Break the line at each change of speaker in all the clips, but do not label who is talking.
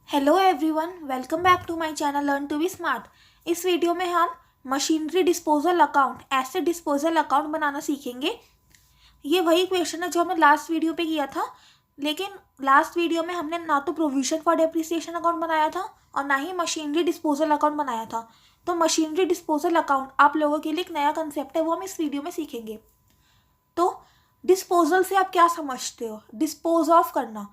Hello everyone, welcome back to my channel learn to be smart. इस video में हम machinery disposal account, asset disposal account बनाना सीखेंगे। ये वही क्वेश्चन है जो हमने लास्ट वीडियो पे किया था, लेकिन लास्ट वीडियो में हमने ना तो प्रोविजन फॉर डेप्रिसिएशन अकाउंट बनाया था और ना ही मशीनरी डिस्पोजल अकाउंट बनाया था। तो मशीनरी डिस्पोजल अकाउंट आप लोगों के लिए एक नया कंसेप्ट है, वो हम इस वीडियो में सीखेंगे। तो डिस्पोजल से आप क्या समझते हो? डिस्पोज ऑफ करना।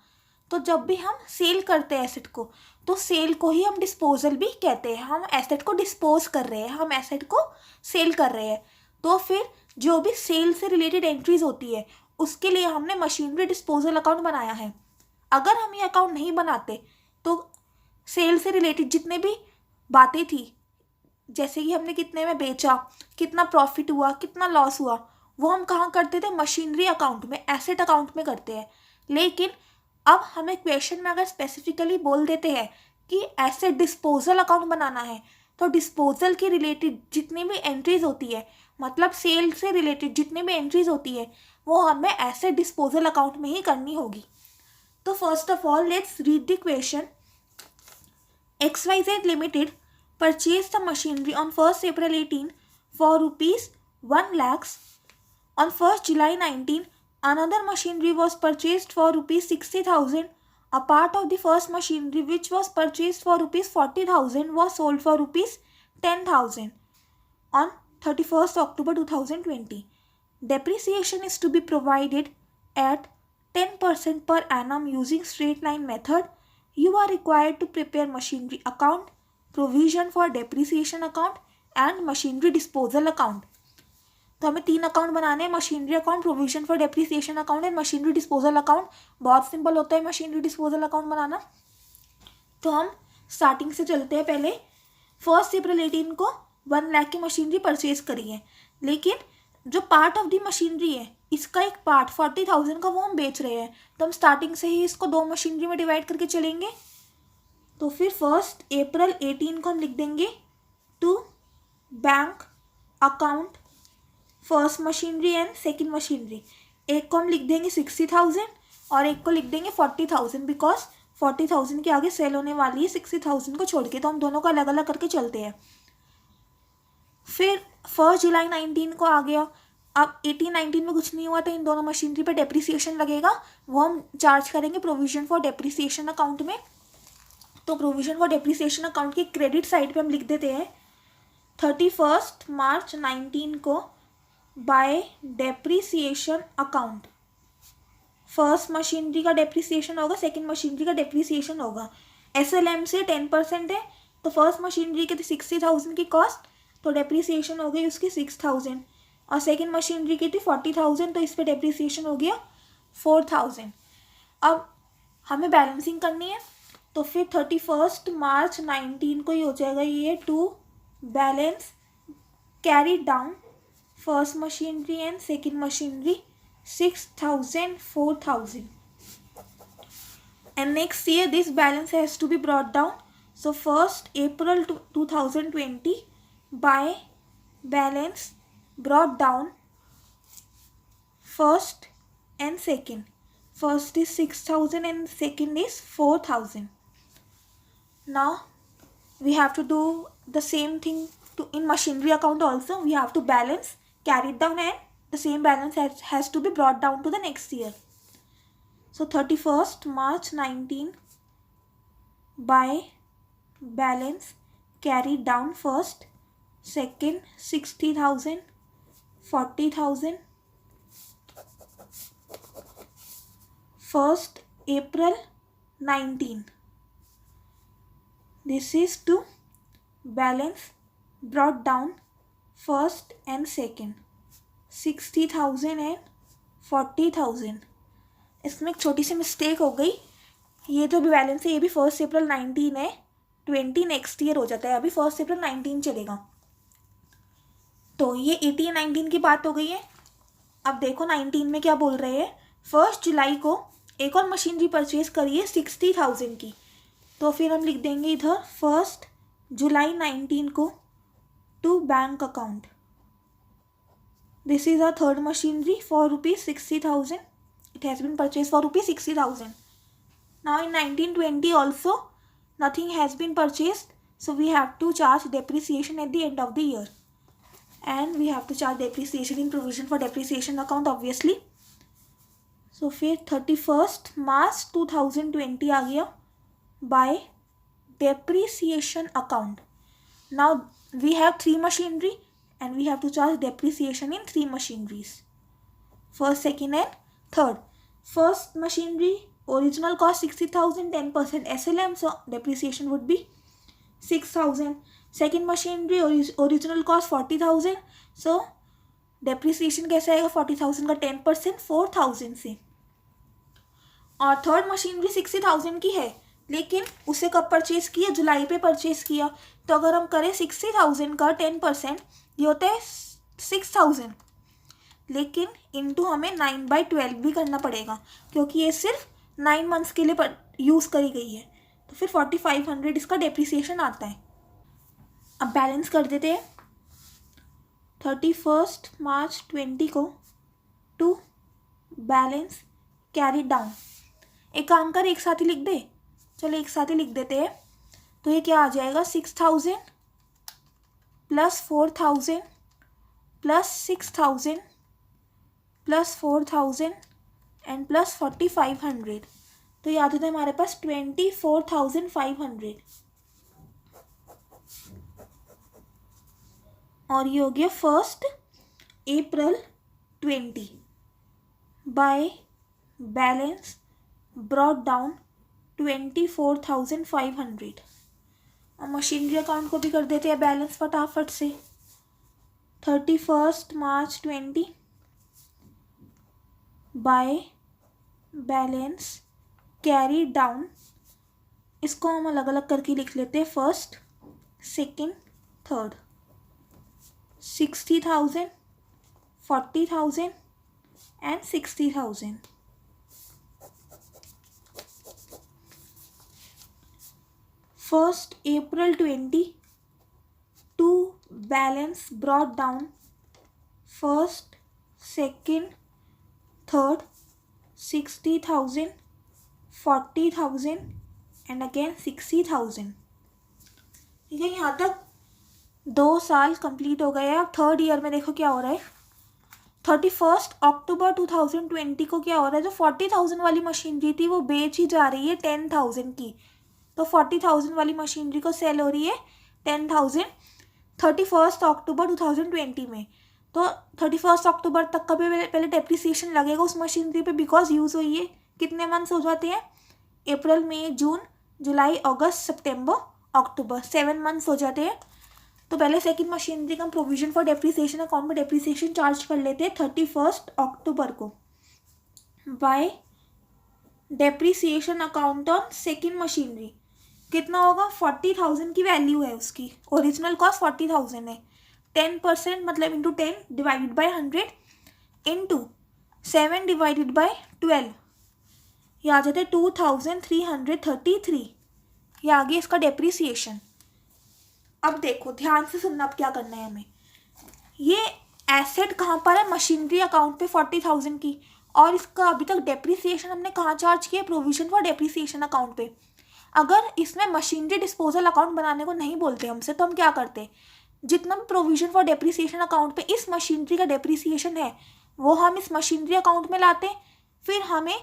तो जब भी हम सेल करते हैं एसेट को, तो सेल को ही हम डिस्पोजल भी कहते हैं। हम एसेट को डिस्पोज कर रहे हैं, हम एसेट को सेल कर रहे हैं। तो फिर जो भी सेल से रिलेटेड एंट्रीज होती है, उसके लिए हमने मशीनरी डिस्पोजल अकाउंट बनाया है। अगर हम ये अकाउंट नहीं बनाते तो सेल से रिलेटेड जितने भी बातें थी, जैसे कि हमने कितने में बेचा, कितना प्रॉफिट हुआ, कितना लॉस हुआ, वो हम कहाँ करते थे? मशीनरी अकाउंट में, एसेट अकाउंट में करते हैं। लेकिन अब हमें क्वेश्चन में अगर स्पेसिफिकली बोल देते हैं कि एसेट डिस्पोजल अकाउंट बनाना है, तो डिस्पोजल के रिलेटेड जितनी भी एंट्रीज होती है, मतलब सेल से रिलेटेड जितनी भी एंट्रीज होती है, वो हमें एसेट डिस्पोजल अकाउंट में ही करनी होगी। तो first of all let's read the question. XYZ Limited purchased the machinery on 1st April 18 for rupees 1 lakhs. On 1st July 19, another machinery was purchased for rupees 60,000. A part of the first machinery which was purchased for rupees 40,000 was sold for rupees 10,000 on 31st October 2020. Depreciation is to be provided at 10% per annum using straight line method. You are required to prepare machinery account, provision for depreciation account and machinery disposal account. तो हमें 3 account बनाने हैं, machinery account, provision for depreciation account and machinery disposal account. बहुत simple होता है machinery disposal account बनाना। तो हम starting से चलते हैं। पहले 1 अप्रैल 18 को 1 लाख की मशीनरी परचेज करी है, लेकिन जो पार्ट ऑफ दी मशीनरी है, इसका एक पार्ट 40,000 का वो हम बेच रहे हैं। तो हम स्टार्टिंग से ही इसको 2 मशीनरी में डिवाइड करके चलेंगे। तो फिर 1 अप्रैल 18 को हम लिख देंगे to bank account first machinery and second machinery. एक को हम लिख देंगे 60,000 और एक को लिख देंगे 40,000, बिकॉज 40,000 के आगे सेल होने वाली है 60,000 को छोड़ के। तो हम दोनों को अलग अलग करके चलते हैं। फिर 1 जुलाई 19 को आ गया। अब 18-19 में कुछ नहीं हुआ, तो इन दोनों मशीनरी पर डेप्रिसिएशन लगेगा, वो हम चार्ज करेंगे प्रोविजन फॉर डेप्रिसिएशन अकाउंट में। तो प्रोविजन फॉर डेप्रिसिएशन अकाउंट की क्रेडिट साइड पे हम लिख देते हैं 31 मार्च 19 को bye depreciation account. First machinery का डेप्रिसिएशन होगा, सेकंड मशीनरी का डेप्रिसिएशन होगा। SLM से 10% है, तो फर्स्ट मशीनरी के 60,000 की कॉस्ट, तो डेप्रिसिएशन हो गई उसकी 6,000, और सेकंड मशीनरी की थी 40,000, तो इस पर डेप्रिसिएशन हो गया 4,000। अब हमें बैलेंसिंग करनी है, तो फिर 31 मार्च 19 को ही हो जाएगा ये to balance carry down first machinery and second machinery 6,000, 4,000. And next year this balance has to be brought down. So 1st April 2020 by balance brought down first and second. First is 6,000 and second is 4,000. Now we have to do the same thing in machinery account also. We have to balance, carry it down, and the same balance has to be brought down to the next year. So 31st March 19 by balance carry down first, second 60,000, 40,000. 1st April 19. This is to balance brought down first and second 60,000 and 40,000. इसमें एक छोटी सी mistake हो गई। ये जो भी balance है, ये भी 1 अप्रैल 19 है, 20 नेक्स्ट ईयर हो जाता है, अभी 1 अप्रैल 19 चलेगा। तो ये 18-19 की बात हो गई है। अब देखो 19 में क्या बोल रहे हैं। 1 जुलाई को एक और मशीनरी परचेज करी है 60,000 की, तो फिर हम लिख देंगे इधर 1 जुलाई 19 को to bank account. This is a third machinery for rupees 60,000. It has been purchased for rupees 60,000. Now in 1920 also nothing has been purchased, so we have to charge depreciation at the end of the year, and we have to charge depreciation in provision for depreciation account obviously. So फिर 31st March 2020 आ गया by depreciation account. Now we have 3 machinery and we have to charge depreciation in 3 machineries. First, second and third. First machinery original cost 60,000, 10% SLM, so depreciation would be 6,000. Second machinery original cost 40,000, so depreciation कैसे आएगा 40,000 का 10% 4,000 से. और third machinery 60,000 की है, लेकिन उसे कब परचेज किया, जुलाई पे परचेज किया. तो अगर हम करें 60,000 का 10%, ये होता है 6,000, लेकिन इंटू हमें 9/12 भी करना पड़ेगा क्योंकि ये सिर्फ 9 मंथ्स के लिए यूज़ करी गई है. तो फिर 4,500 इसका डेप्रिसिएशन आता है. अब बैलेंस कर देते हैं. 31st March 20 को टू बैलेंस कैरी डाउन. एक काम कर, एक साथ ही लिख दे. चलो एक साथ ही लिख देते हैं. तो ये क्या आ जाएगा 6,000 plus 4,000 plus 6,000 plus 4,000 and plus 4,500. तो ये आ जाता है हमारे पास 24,500. और ये हो गया 1 April 20 by balance brought down 24,500. और मशीनरी अकाउंट को भी कर देते हैं बैलेंस फटाफट से. 31st March 20 by balance carry down. इसको हम अलग अलग करके लिख लेते हैं. First, second, third. 60,000, 40,000 and 60,000. First April 20 to balance brought down first, second, third, 60,000, 40,000 and again 60,000. ठीक है, यहाँ तक 2 साल कंप्लीट हो गए. अब थर्ड ईयर में देखो क्या हो रहा है. 31st October 2020 को क्या हो रहा है, जो 40,000 वाली मशीनरी थी वो बेच ही जा रही है 10,000 की. तो 40,000 वाली मशीनरी को सेल हो रही है 10,000 31st October 2020 में. तो 31st October तक का भी पहले डेप्रिसिएशन लगेगा उस मशीनरी पे, बिकॉज यूज़ हुई है. कितने मंथ्स हो जाते हैं, अप्रैल, मई, जून, जुलाई, अगस्त, सितंबर, अक्टूबर, 7 मंथ्स हो जाते हैं. तो पहले सेकंड मशीनरी का हम प्रोविजन फॉर डेप्रिसिएशन अकाउंट में डेप्रिसिएशन चार्ज कर लेते हैं 31st October को bye depreciation account on second machinery. कितना होगा, 40,000 की वैल्यू है उसकी. ओरिजिनल कॉस्ट 40,000 है. 10% मतलब into 10 divided by 100 into 7 divided by 12. ये आ जाता है 2,333. ये आ गया इसका डेप्रिसिएशन. अब देखो ध्यान से सुनना, अब क्या करना है हमें. ये एसेट कहाँ पर है, मशीनरी अकाउंट पे 40,000 की, और इसका अभी तक डेप्रिसिएशन हमने कहाँ चार्ज किया, प्रोविजन फॉर डेप्रिसिएशन अकाउंट पे. अगर इसमें मशीनरी डिस्पोजल अकाउंट बनाने को नहीं बोलते हमसे, तो हम क्या करते, जितना भी प्रोविजन फॉर डेप्रिसिएशन अकाउंट पे इस मशीनरी का डेप्रिसिएशन है वो हम इस मशीनरी अकाउंट में लाते. फिर हमें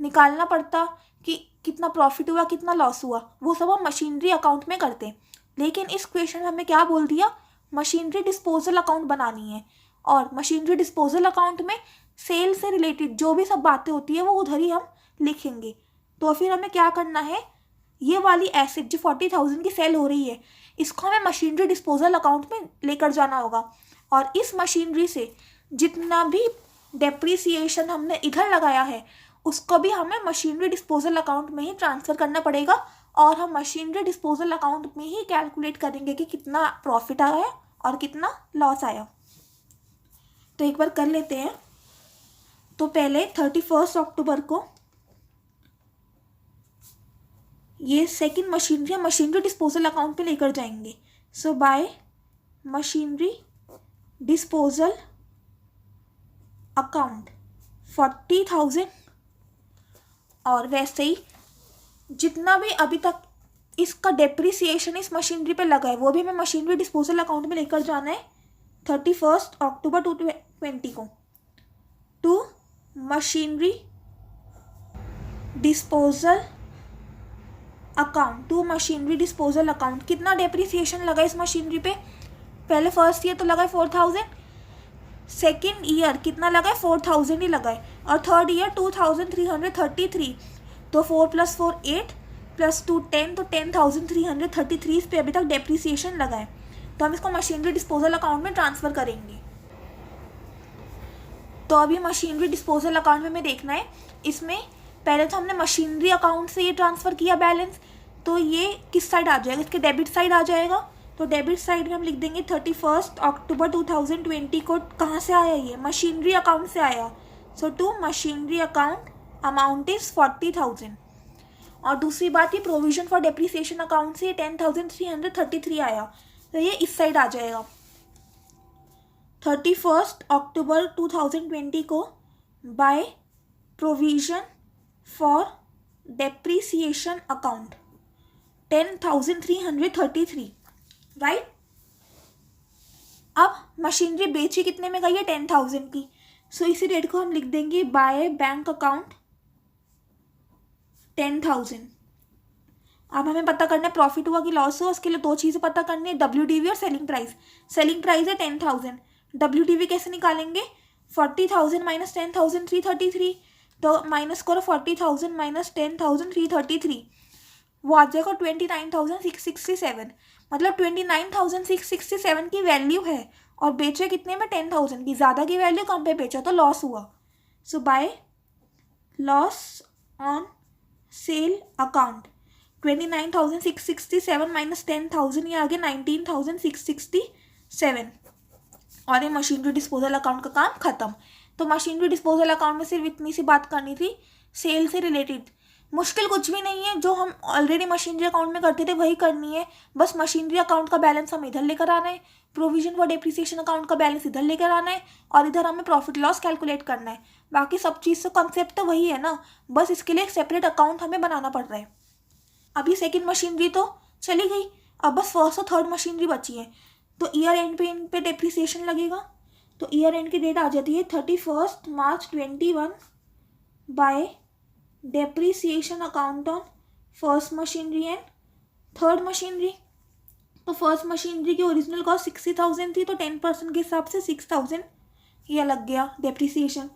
निकालना पड़ता कि कितना प्रॉफिट हुआ, कितना लॉस हुआ, वो सब हम मशीनरी अकाउंट में करते. लेकिन इस क्वेश्चन में हमें क्या बोल दिया, मशीनरी डिस्पोजल अकाउंट बनानी है. और मशीनरी डिस्पोजल अकाउंट में सेल से रिलेटेड जो भी सब बातें होती है वो उधर ही हम लिखेंगे. तो फिर हमें क्या करना है, ये वाली एसेट जो 40,000 की सेल हो रही है इसको हमें मशीनरी डिस्पोजल अकाउंट में लेकर जाना होगा. और इस मशीनरी से जितना भी डेप्रिसिएशन हमने इधर लगाया है उसको भी हमें मशीनरी डिस्पोजल अकाउंट में ही ट्रांसफ़र करना पड़ेगा. और हम मशीनरी डिस्पोजल अकाउंट में ही कैलकुलेट करेंगे कि कितना प्रॉफिट आया और कितना लॉस आया. तो एक बार कर लेते हैं. तो पहले 31st October को ये सेकंड मशीनरी डिस्पोजल अकाउंट पे लेकर जाएंगे. सो बाय मशीनरी डिस्पोजल अकाउंट 40,000. और वैसे ही जितना भी अभी तक इसका डेप्रिसिएशन इस मशीनरी पे लगा है वो भी हमें मशीनरी डिस्पोजल अकाउंट में लेकर जाना है 31 अक्टूबर 2020 को। टू मशीनरी डिस्पोजल अकाउंट कितना डेप्रिसिएशन लगा इस मशीनरी पे? पहले फर्स्ट ईयर तो लगा है 4000, सेकेंड ईयर कितना लगा है 4000 ही लगा है, और थर्ड ईयर 2333। तो 4 + 4 8 + 2 10, तो 10333 इस पे अभी तक डेप्रिसिएशन लगा है। तो हम इसको मशीनरी डिस्पोजल अकाउंट में ट्रांसफ़र करेंगे। तो अभी मशीनरी डिस्पोजल अकाउंट में हमें देखना है, इसमें पहले तो हमने मशीनरी अकाउंट से ये ट्रांसफ़र किया बैलेंस, तो ये किस साइड आ जाएगा? इसके डेबिट साइड आ जाएगा। तो डेबिट साइड में हम लिख देंगे 31 अक्टूबर 2020 को कहाँ से आया? ये मशीनरी अकाउंट से आया। So to machinery account amount is 40,000। और दूसरी बात, ये प्रोविजन फॉर डेप्रिसिएशन अकाउंट से 10,333 आया, तो ये इस साइड आ जाएगा। 31 अक्टूबर 2020 को by provision for depreciation account 10,333, right. अब मशीनरी बेची कितने में गई है? 10,000 की। सो इसी डेट को हम लिख देंगे बाय बैंक अकाउंट 10,000। अब हमें पता करना है प्रॉफिट हुआ कि लॉस हुआ, उसके लिए दो चीज़ें पता करनी है, WDV और सेलिंग प्राइस। सेलिंग प्राइस है 10,000, WDV कैसे निकालेंगे? 40,000 माइनस 10,333, तो माइनस करो 40,000 माइनस 10,333, वो आ जाएगा 29,667। मतलब 29,667 की वैल्यू है और बेचे कितने में? 10,000 की। ज़्यादा की वैल्यू कम पे बेचा तो लॉस हुआ। So by loss on sale account 29,667 minus 10,000, ये आ गया 19,667। और ये मशीनरी डिस्पोजल अकाउंट का काम खत्म। तो मशीनरी डिस्पोजल अकाउंट में सिर्फ इतनी सी बात करनी थी, सेल से रिलेटेड। मुश्किल कुछ भी नहीं है, जो हम ऑलरेडी मशीनरी अकाउंट में करते थे वही करनी है। बस मशीनरी अकाउंट का बैलेंस हम इधर लेकर आना है, प्रोविजन फॉर डेप्रिसिएशन अकाउंट का बैलेंस इधर लेकर आना है, और इधर हमें प्रॉफिट लॉस कैलकुलेट करना है। बाकी सब चीज़ से कॉन्सेप्ट तो वही है ना, बस इसके लिए एक सेपरेट अकाउंट हमें बनाना पड़ रहा है। अभी सेकेंड मशीनरी तो चली गई, अब बस फर्स्ट और थर्ड मशीनरी बची है। तो ईयर एंड पे इन पे डेप्रिसिएशन लगेगा। तो ईयर एंड की डेट आ जाती है 31 मार्च 21 bye depreciation account on first machinery and third machinery. तो फर्स्ट मशीनरी की ओरिजिनल कॉस्ट 60,000 थी, तो 10% के हिसाब से 6,000 यह लग गया डेप्रिसिएशन।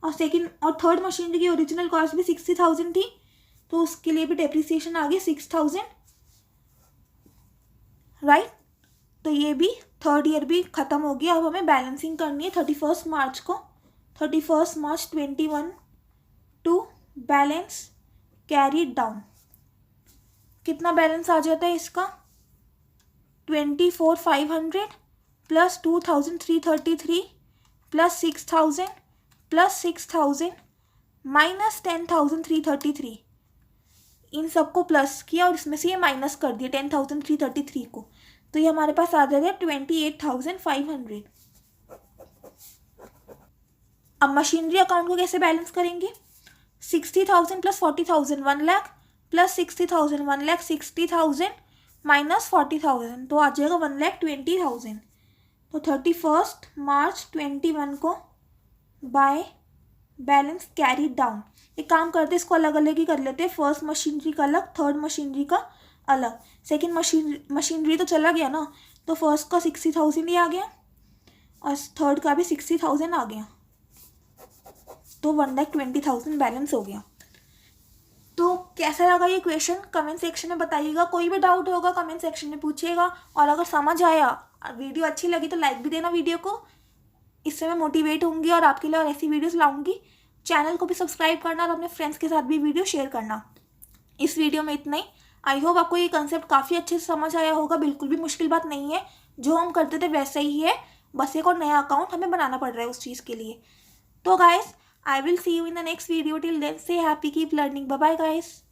और सेकेंड और थर्ड मशीनरी की ओरिजिनल कॉस्ट भी 60,000 थी, तो उसके लिए भी डेप्रिसिएशन आ गई 6,000, राइट। तो ये भी थर्ड ईयर भी ख़त्म हो गया। अब हमें बैलेंसिंग करनी है 31 मार्च को, 31 मार्च 21 टू बैलेंस कैरी डाउन। कितना बैलेंस आ जाता है इसका? 24,500 प्लस 2,333 प्लस 6,000 प्लस 6,000 माइनस 10,333, इन सबको प्लस किया और इसमें से ये माइनस कर दिया 10,333 को, तो ये हमारे पास आ जाएगा 28,500। अब मशीनरी अकाउंट को कैसे बैलेंस करेंगे? 60,000 plus 40,000 1 lakh, plus 60,000 1 lakh 60,000 minus 40,000, तो आ जाएगा 1,20,000। तो 31 मार्च 21 को बाय बैलेंस कैरी डाउन। एक काम करते इसको अलग अलग ही कर लेते हैं, फर्स्ट मशीनरी का अलग, थर्ड मशीनरी का अलग। सेकेंड मशीनरी तो चला गया ना, तो फर्स्ट का 60,000 ही आ गया और थर्ड का भी 60,000 आ गया, तो 1,20,000 बैलेंस हो गया। तो कैसा लगा ये क्वेश्चन कमेंट सेक्शन में बताइएगा। कोई भी डाउट होगा कमेंट सेक्शन में पूछिएगा, और अगर समझ आया, वीडियो अच्छी लगी तो लाइक भी देना वीडियो को, इससे मैं मोटिवेट होंगी और आपके लिए और ऐसी वीडियोस लाऊंगी। चैनल को भी सब्सक्राइब करना और अपने फ्रेंड्स के साथ भी वीडियो शेयर करना। इस वीडियो में इतना ही। आई होप आपको ये कंसेप्ट काफ़ी अच्छे से समझ आया होगा। बिल्कुल भी मुश्किल बात नहीं है, जो हम करते थे वैसा ही है, बस एक और नया अकाउंट हमें बनाना पड़ रहा है उस चीज़ के लिए। तो guys, I will see you in the next video. Till then, stay happy, keep learning. Bye bye guys.